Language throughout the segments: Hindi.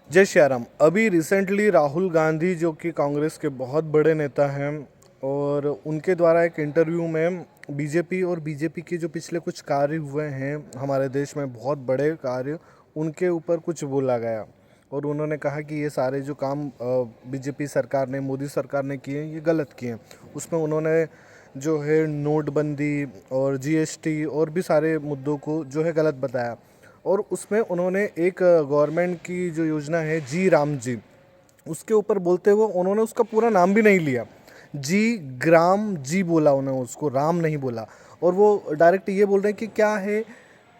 जय श्याराम। अभी रिसेंटली राहुल गांधी जो कि कांग्रेस के बहुत बड़े नेता हैं, और उनके द्वारा एक इंटरव्यू में बीजेपी और बीजेपी के जो पिछले कुछ कार्य हुए हैं हमारे देश में, बहुत बड़े कार्य, उनके ऊपर कुछ बोला गया। और उन्होंने कहा कि ये सारे जो काम बीजेपी सरकार ने, मोदी सरकार ने किए हैं, ये गलत किए हैं। उसमें उन्होंने जो है नोटबंदी और जीएसटी और भी सारे मुद्दों को जो है गलत बताया। और उसमें उन्होंने एक गवर्नमेंट की जो योजना है जी राम जी, उसके ऊपर बोलते हुए उन्होंने उसका पूरा नाम भी नहीं लिया। जी ग्राम जी बोला उन्होंने, उसको राम नहीं बोला। और वो डायरेक्ट ये बोल रहे हैं कि क्या है,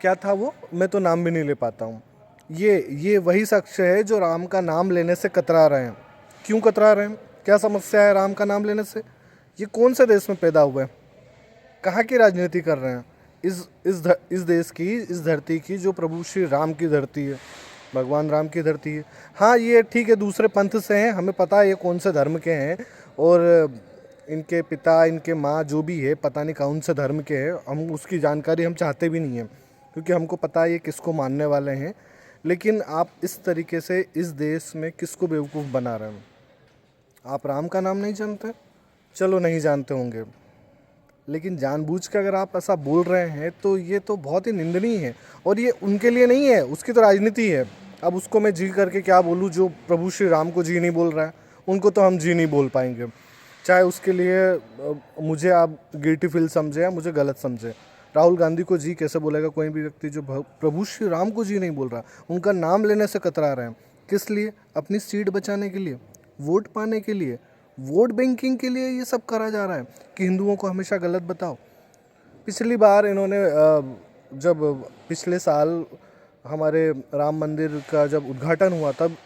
क्या था वो, मैं तो नाम भी नहीं ले पाता हूँ। ये वही शख्स है जो राम का नाम लेने से कतरा रहे हैं। क्यों कतरा रहे हैं? क्या समस्या है राम का नाम लेने से? ये कौन से देश में पैदा हुए हैं? कहाँ की राजनीति कर रहे हैं? इस देश की, इस धरती की, जो प्रभु श्री राम की धरती है, भगवान राम की धरती है। हाँ, ये ठीक है, दूसरे पंथ से हैं, हमें पता है ये कौन से धर्म के हैं, और इनके पिता, इनके माँ, जो भी है, पता नहीं कौन से धर्म के हैं। हम उसकी जानकारी हम चाहते भी नहीं हैं, क्योंकि हमको पता है ये किसको मानने वाले हैं। लेकिन आप इस तरीके से इस देश में किसको बेवकूफ़ बना रहे हैं? आप राम का नाम नहीं जानते? चलो, नहीं जानते होंगे, लेकिन जानबूझ के अगर आप ऐसा बोल रहे हैं तो ये तो बहुत ही निंदनीय है। और ये उनके लिए नहीं है, उसकी तो राजनीति है। अब उसको मैं जी करके क्या बोलूँ जो प्रभु श्री राम को जी नहीं बोल रहा है? उनको तो हम जी नहीं बोल पाएंगे, चाहे उसके लिए मुझे आप गिल्टी फील समझे या मुझे गलत समझे। राहुल गांधी को जी कैसे बोलेगा कोई भी व्यक्ति जो प्रभु श्री राम को जी नहीं बोल रहा? उनका नाम लेने से कतरा रहे हैं। किस लिए? अपनी सीट बचाने के लिए, वोट पाने के लिए, वोट बैंकिंग के लिए ये सब करा जा रहा है कि हिंदुओं को हमेशा गलत बताओ। पिछली बार इन्होंने जब पिछले साल हमारे राम मंदिर का जब उद्घाटन हुआ, तब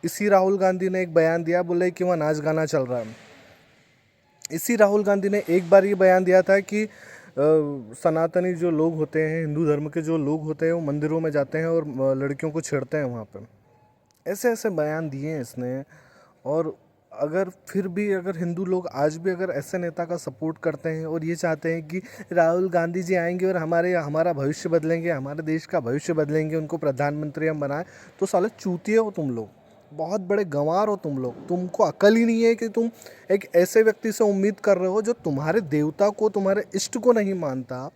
इसी राहुल गांधी ने एक बयान दिया, बोले कि वहाँ नाच गाना चल रहा है। इसी राहुल गांधी ने एक बार ये बयान दिया था कि सनातनी जो लोग होते हैं, हिंदू धर्म के जो लोग होते हैं, वो मंदिरों में जाते हैं और लड़कियों को छेड़ते हैं वहाँ पर। ऐसे ऐसे बयान दिए हैं इसने। और अगर फिर भी अगर हिंदू लोग आज भी अगर ऐसे नेता का सपोर्ट करते हैं और ये चाहते हैं कि राहुल गांधी जी आएंगे और हमारा भविष्य बदलेंगे, हमारे देश का भविष्य बदलेंगे, उनको प्रधानमंत्री हम बनाएं, तो साले चूतिए हो तुम लोग, बहुत बड़े गंवार हो तुम लोग। तुमको अकल ही नहीं है कि तुम एक ऐसे व्यक्ति से उम्मीद कर रहे हो जो तुम्हारे देवता को, तुम्हारे इष्ट को नहीं मानता,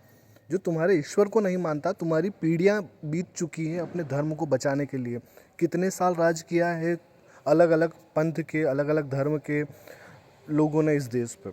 जो तुम्हारे ईश्वर को नहीं मानता। तुम्हारी पीढ़ियां बीत चुकी हैं अपने धर्म को बचाने के लिए। कितने साल राज किया है अलग अलग पंथ के, अलग अलग धर्म के लोगों ने इस देश पर,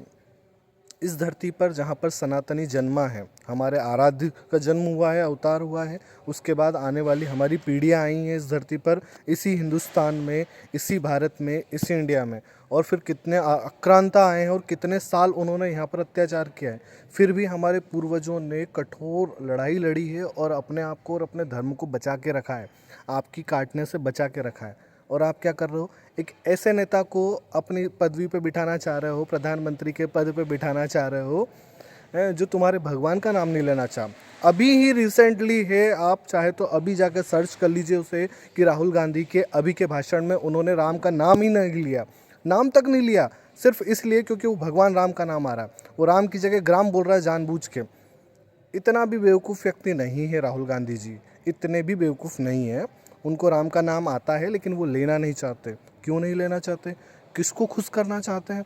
इस धरती पर, जहाँ पर सनातनी जन्मा है, हमारे आराध्य का जन्म हुआ है, अवतार हुआ है। उसके बाद आने वाली हमारी पीढ़ियाँ आई हैं इस धरती पर, इसी हिंदुस्तान में, इसी भारत में, इसी इंडिया में। और फिर कितने आक्रांता आए हैं और कितने साल उन्होंने यहाँ पर अत्याचार किया है। फिर भी हमारे पूर्वजों ने कठोर लड़ाई लड़ी है और अपने आप को और अपने धर्म को बचा के रखा है, आपकी काटने से बचा के रखा है। और आप क्या कर रहे हो? एक ऐसे नेता को अपनी पदवी पे बिठाना चाह रहे हो, प्रधानमंत्री के पद पे बिठाना चाह रहे हो, जो तुम्हारे भगवान का नाम नहीं लेना चाह। अभी ही रिसेंटली है, आप चाहे तो अभी जाकर सर्च कर लीजिए उसे, कि राहुल गांधी के अभी के भाषण में उन्होंने राम का नाम ही नहीं लिया, नाम तक नहीं लिया, सिर्फ इसलिए क्योंकि वो भगवान राम का नाम आ रहा है। वो राम की जगह ग्राम बोल रहा है जानबूझ के। इतना भी बेवकूफ़ व्यक्ति नहीं है राहुल गांधी जी, इतने भी बेवकूफ़ नहीं है। उनको राम का नाम आता है, लेकिन वो लेना नहीं चाहते। क्यों नहीं लेना चाहते? किसको खुश करना चाहते हैं?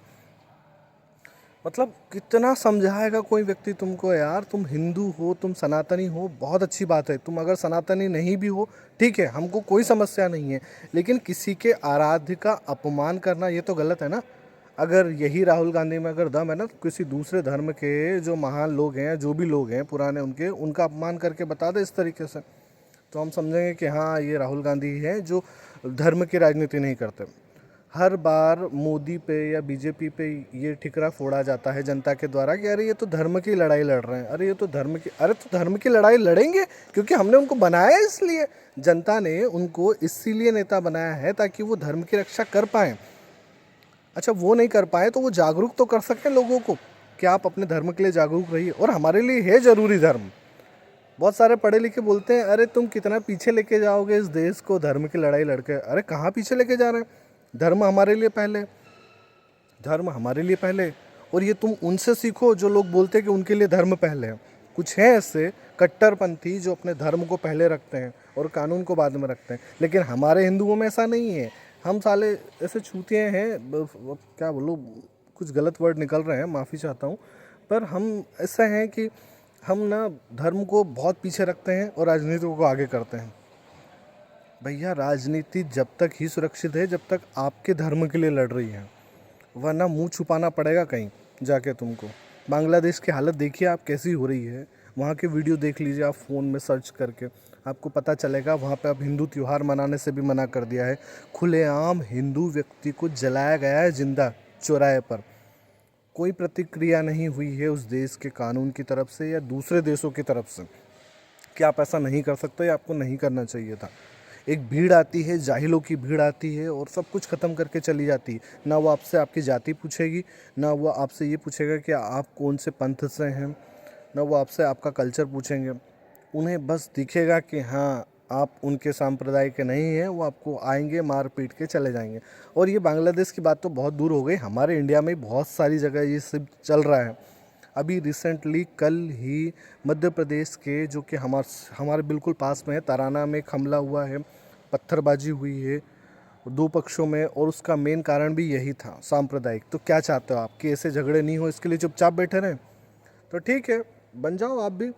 मतलब कितना समझाएगा कोई व्यक्ति तुमको? यार, तुम हिंदू हो, तुम सनातनी हो, बहुत अच्छी बात है। तुम अगर सनातनी नहीं भी हो, ठीक है, हमको कोई समस्या नहीं है, लेकिन किसी के आराध्य का अपमान करना ये तो गलत है ना। अगर यही राहुल गांधी में अगर दम है ना, तो किसी दूसरे धर्म के जो महान लोग हैं, जो भी लोग हैं पुराने, उनका अपमान करके बता दे इस तरीके से, तो हम समझेंगे कि हाँ, ये राहुल गांधी है जो धर्म की राजनीति नहीं करते। हर बार मोदी पे या बीजेपी पे ये ठिकरा फोड़ा जाता है जनता के द्वारा कि अरे ये तो धर्म की लड़ाई लड़ रहे हैं, अरे ये तो धर्म की, अरे तो धर्म की लड़ाई लड़ेंगे क्योंकि हमने उनको बनाया है। इसलिए जनता ने उनको इसीलिए नेता बनाया है ताकि वो धर्म की रक्षा कर पाएँ। अच्छा, वो नहीं कर पाए तो वो जागरूक तो कर सकें लोगों को कि आप अपने धर्म के लिए जागरूक रहिए। और हमारे लिए है ज़रूरी धर्म। बहुत सारे पढ़े लिखे बोलते हैं अरे तुम कितना पीछे लेके जाओगे इस देश को धर्म की लड़ाई लड़के। अरे कहाँ पीछे लेके जा रहे हैं? धर्म हमारे लिए पहले, धर्म हमारे लिए पहले। और ये तुम उनसे सीखो जो लोग बोलते हैं कि उनके लिए धर्म पहले है। कुछ हैं ऐसे कट्टरपंथी जो अपने धर्म को पहले रखते हैं, और कानून को बाद में रखते हैं। लेकिन हमारे हिंदुओं में ऐसा नहीं है। हम साले ऐसे छूतिए हैं, क्या बोलूँ, कुछ गलत वर्ड निकल रहे हैं, माफ़ी चाहता हूँ, पर हम ऐसा हैं कि हम ना धर्म को बहुत पीछे रखते हैं और राजनीति को आगे करते हैं। भैया, राजनीति जब तक ही सुरक्षित है जब तक आपके धर्म के लिए लड़ रही है, वरना मुंह छुपाना पड़ेगा कहीं जाके तुमको। बांग्लादेश की हालत देखिए आप कैसी हो रही है, वहाँ के वीडियो देख लीजिए आप फ़ोन में सर्च करके, आपको पता चलेगा। वहाँ पे अब हिंदू त्यौहार मनाने से भी मना कर दिया है। खुलेआम हिंदू व्यक्ति को जलाया गया है जिंदा चौराहे पर। कोई प्रतिक्रिया नहीं हुई है उस देश के कानून की तरफ से या दूसरे देशों की तरफ से कि आप ऐसा नहीं कर सकते या आपको नहीं करना चाहिए था। एक भीड़ आती है, जाहिलों की भीड़ आती है और सब कुछ ख़त्म करके चली जाती है। ना वो आपसे आपकी जाति पूछेगी, ना वो आपसे ये पूछेगा कि आप कौन से पंथ से हैं, ना वो आपसे आपका कल्चर पूछेंगे। उन्हें बस दिखेगा कि हाँ आप उनके सांप्रदाय के नहीं हैं, वो आपको आएंगे मार पीट के चले जाएंगे। और ये बांग्लादेश की बात तो बहुत दूर हो गई, हमारे इंडिया में बहुत सारी जगह ये सब चल रहा है। अभी रिसेंटली कल ही मध्य प्रदेश के, जो कि हमारे बिल्कुल पास में है, तराना में एक हमला हुआ है, पत्थरबाजी हुई है दो पक्षों में, और उसका मेन कारण भी यही था, सांप्रदायिक। तो क्या चाहते हो आप कि ऐसे झगड़े नहीं हो, इसके लिए चुपचाप बैठे रहें? तो ठीक है, बन जाओ आप भी,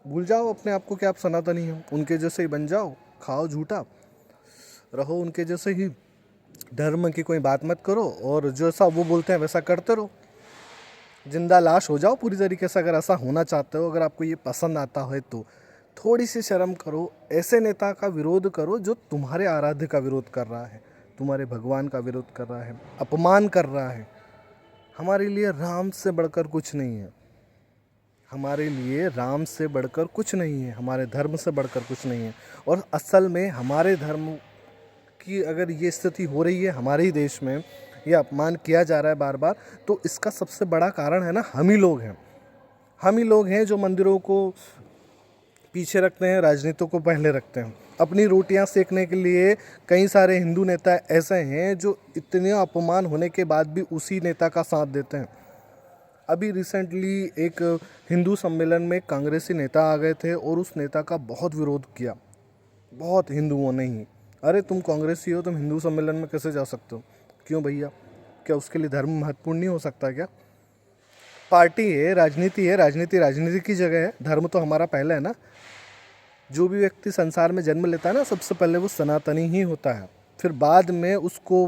भूल जाओ अपने आप को कि आप सनातनी हो, उनके जैसे ही बन जाओ, खाओ झूठा, रहो उनके जैसे ही, धर्म की कोई बात मत करो और जैसा वो बोलते हैं वैसा करते रहो, जिंदा लाश हो जाओ पूरी तरीके से। अगर ऐसा होना चाहते हो, अगर आपको ये पसंद आता है तो थोड़ी सी शर्म करो, ऐसे नेता का विरोध करो जो तुम्हारे आराध्य का विरोध कर रहा है, तुम्हारे भगवान का विरोध कर रहा है, अपमान कर रहा है। हमारे लिए राम से बढ़कर कुछ नहीं है, हमारे लिए राम से बढ़कर कुछ नहीं है, हमारे धर्म से बढ़कर कुछ नहीं है। और असल में हमारे धर्म की अगर ये स्थिति हो रही है हमारे ही देश में, ये अपमान किया जा रहा है बार बार, तो इसका सबसे बड़ा कारण है ना, हम ही लोग हैं। हम ही लोग हैं जो मंदिरों को पीछे रखते हैं, राजनीति को पहले रखते हैं। अपनी रोटियां सेकने के लिए कई सारे हिंदू नेता ऐसे हैं जो इतने अपमान होने के बाद भी उसी नेता का साथ देते हैं। अभी रिसेंटली एक हिंदू सम्मेलन में कांग्रेसी नेता आ गए थे और उस नेता का बहुत विरोध किया, बहुत हिंदुओं ने ही। अरे तुम कांग्रेसी हो, तुम हिंदू सम्मेलन में कैसे जा सकते हो? क्यों भैया, क्या उसके लिए धर्म महत्वपूर्ण नहीं हो सकता क्या? पार्टी है, राजनीति है, राजनीति की जगह है, धर्म तो हमारा पहले है ना। जो भी व्यक्ति संसार में जन्म लेता है ना, सबसे पहले वो सनातनी ही होता है, फिर बाद में उसको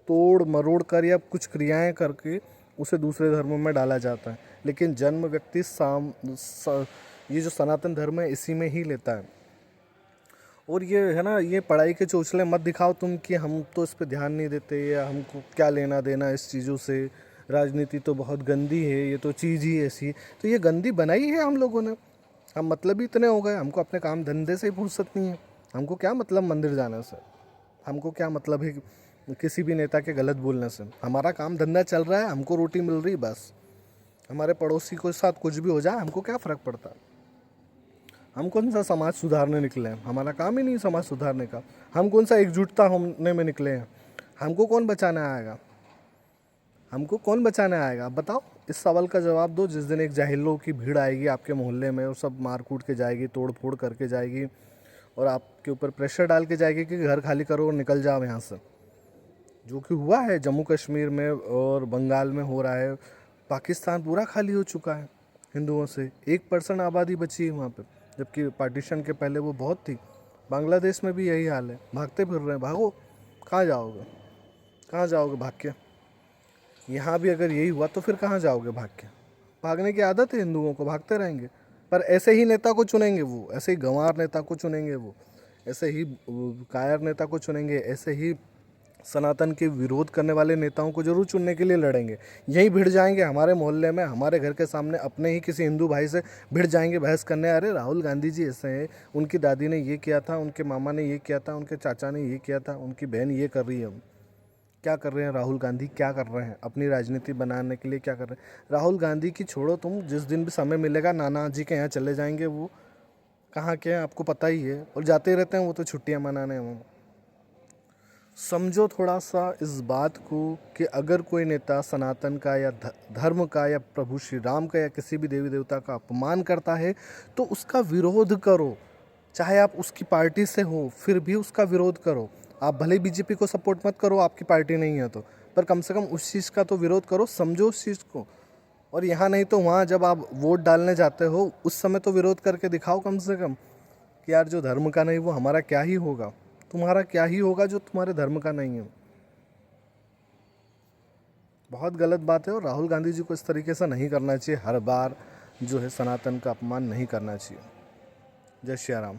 तोड़ मरोड़ कर या कुछ क्रियाएं करके उसे दूसरे धर्मों में डाला जाता है। लेकिन जन्म व्यक्ति ये जो सनातन धर्म है इसी में ही लेता है। और ये है ना, ये पढ़ाई के चोचले मत दिखाओ तुम कि हम तो इस पे ध्यान नहीं देते या हमको क्या लेना देना इस चीज़ों से, राजनीति तो बहुत गंदी है, ये तो चीज़ ही ऐसी है। तो ये गंदी बनाई है हम लोगों ने, हम मतलब ही इतने हो गए, हमको अपने काम धंधे से ही फुर्सत नहीं है। हमको क्या मतलब मंदिर जाने से, हमको क्या मतलब है किसी भी नेता के गलत बोलने से? हमारा काम धंधा चल रहा है, हमको रोटी मिल रही बस। हमारे पड़ोसी के साथ कुछ भी हो जाए हमको क्या फ़र्क पड़ता है? हम कौन सा समाज सुधारने निकले हैं? हमारा काम ही नहीं समाज सुधारने का। हम कौन सा एकजुटता होने में निकले हैं? हमको कौन बचाने आएगा? हमको कौन बचाने आएगा? आप बताओ, इस सवाल का जवाब दो। जिस दिन एक जाहिलों की भीड़ आएगी आपके मोहल्ले में और सब मार कूट के जाएगी, तोड़ फोड़ करके जाएगी और आपके ऊपर प्रेशर डाल के जाएगी कि घर खाली करो और निकल जाओ यहाँ से, जो कि हुआ है जम्मू कश्मीर में और बंगाल में हो रहा है। पाकिस्तान पूरा खाली हो चुका है हिंदुओं से, 1% आबादी बची है वहाँ पे, जबकि पार्टीशन के पहले वो बहुत थी। बांग्लादेश में भी यही हाल है, भागते फिर रहे हैं। भागो, कहाँ जाओगे? कहाँ जाओगे भाग के? यहाँ भी अगर यही हुआ तो फिर कहाँ जाओगे भाग के? भागने की आदत है हिंदुओं को, भागते रहेंगे। पर ऐसे ही नेता को चुनेंगे वो, ऐसे ही गंवार नेता को चुनेंगे वो, ऐसे ही कायर नेता को चुनेंगे, ऐसे ही सनातन के विरोध करने वाले नेताओं को जरूर चुनने के लिए लड़ेंगे। यहीं भिड़ जाएंगे हमारे मोहल्ले में, हमारे घर के सामने, अपने ही किसी हिंदू भाई से भिड़ जाएंगे बहस करने। अरे राहुल गांधी जी ऐसे हैं, उनकी दादी ने ये किया था, उनके मामा ने ये किया था, उनके चाचा ने ये किया था, उनकी बहन ये कर रही है। क्या कर रहे हैं राहुल गांधी? क्या कर रहे हैं? अपनी राजनीति बनाने के लिए क्या कर रहे हैं? राहुल गांधी की छोड़ो तुम, जिस दिन भी समय मिलेगा नाना जी के यहाँ चले जाएंगे। वो कहाँ के हैं आपको पता ही है, और जाते रहते हैं वो तो छुट्टियाँ मनाने। वो समझो थोड़ा सा इस बात को कि अगर कोई नेता सनातन का या धर्म का या प्रभु श्री राम का या किसी भी देवी देवता का अपमान करता है तो उसका विरोध करो, चाहे आप उसकी पार्टी से हो फिर भी उसका विरोध करो। आप भले ही बीजेपी को सपोर्ट मत करो, आपकी पार्टी नहीं है तो, पर कम से कम उस चीज़ का तो विरोध करो, समझो उस चीज़ को। और यहाँ नहीं तो वहाँ जब आप वोट डालने जाते हो उस समय तो विरोध करके दिखाओ कम से कम कि यार जो धर्म का नहीं वो हमारा क्या ही होगा, तुम्हारा क्या ही होगा जो तुम्हारे धर्म का नहीं है। बहुत गलत बात है और राहुल गांधी जी को इस तरीके से नहीं करना चाहिए, हर बार जो है सनातन का अपमान नहीं करना चाहिए। जय श्री राम।